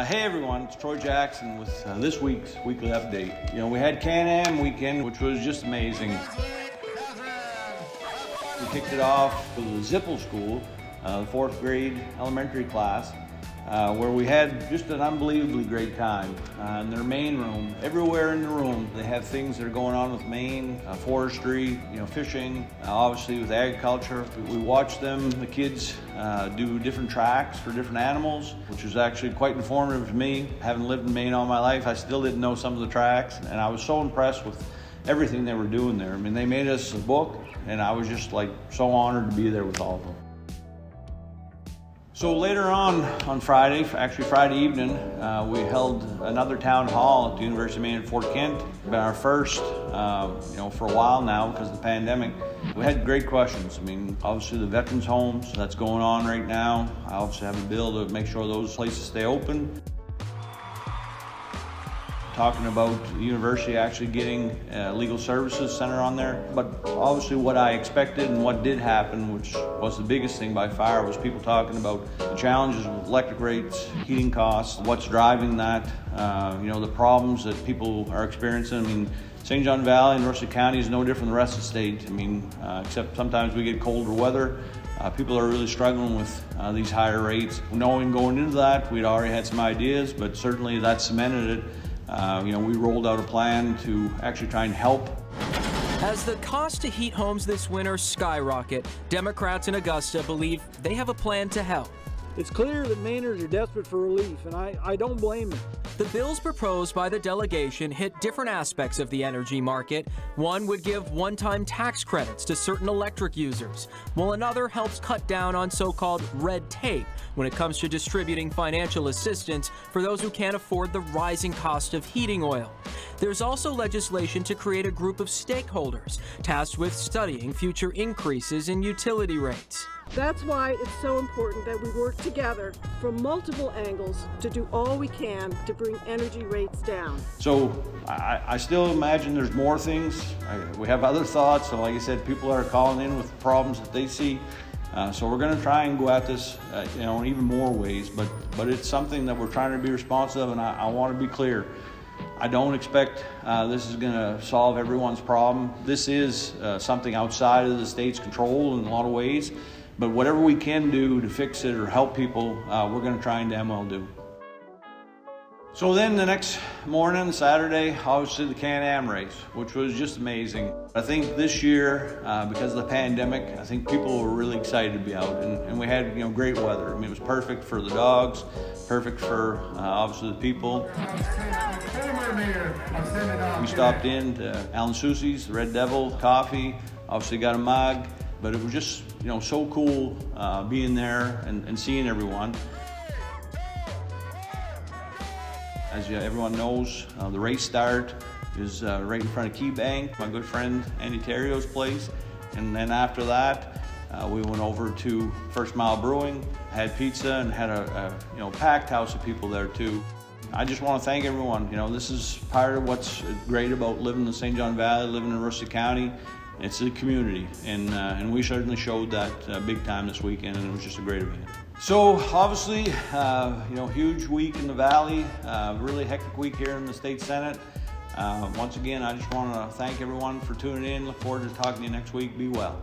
Hey everyone, it's Troy Jackson with this week's weekly update. We had CanAm weekend, which was just amazing. We kicked it off with the Zipple School, the 4th grade elementary class, where we had just an unbelievably great time. In their main room, everywhere in the room, they have things that are going on with Maine, forestry, fishing, obviously with agriculture. We watched them, the kids, do different tracks for different animals, which was actually quite informative to me. Having lived in Maine all my life, I still didn't know some of the tracks, and I was so impressed with everything they were doing there. I mean, they made us a book, and I was just so honored to be there with all of them. So later on Friday, actually Friday evening, we held another town hall at the University of Maine in Fort Kent. It's been our first, for a while now because of the pandemic. We had great questions. I mean, obviously the veterans homes, that's going on right now. I obviously have a bill to make sure those places stay open. Talking about the university actually getting a legal services center on there. But obviously what I expected and what did happen, which was the biggest thing by far, was people talking about the challenges with electric rates, heating costs, what's driving that, the problems that people are experiencing. I mean, St. John Valley and Russia County is no different than the rest of the state. I mean, except sometimes we get colder weather. People are really struggling with these higher rates. Knowing going into that, we'd already had some ideas, but certainly that cemented it. We rolled out a plan to actually try and help. As the cost to heat homes this winter skyrocket, Democrats in Augusta believe they have a plan to help. It's clear that Mainers are desperate for relief, and I don't blame them. The bills proposed by the delegation hit different aspects of the energy market. One would give one-time tax credits to certain electric users, while another helps cut down on so-called red tape when it comes to distributing financial assistance for those who can't afford the rising cost of heating oil. There's also legislation to create a group of stakeholders tasked with studying future increases in utility rates. That's why it's so important that we work together from multiple angles to do all we can to bring energy rates down. So I still imagine there's more things. We have other thoughts. So like I said, people are calling in with problems that they see. So we're going to try and go at this, in even more ways. But it's something that we're trying to be responsive of, and I want to be clear. I don't expect this is going to solve everyone's problem. This is something outside of the state's control in a lot of ways. But whatever we can do to fix it or help people, we're going to try and damn well do. So then the next morning, Saturday, obviously the CanAm Race, which was just amazing. I think this year, because of the pandemic, I think people were really excited to be out, and we had great weather. I mean, it was perfect for the dogs, perfect for obviously the people. We stopped in to Alan Susie's, the Red Devil coffee, obviously got a mug, but it was just so cool being there and seeing everyone. As everyone knows, the race start is right in front of Key Bank, my good friend Andy Terrio's place. And then after that, we went over to First Mile Brewing, had pizza, and had a packed house of people there too. I just want to thank everyone. This is part of what's great about living in the St. John Valley, living in Russia County. It's a community, and we certainly showed that big time this weekend, and it was just a great event. So obviously, huge week in the Valley, really hectic week here in the State Senate. Once again, I just want to thank everyone for tuning in. Look forward to talking to you next week. Be well.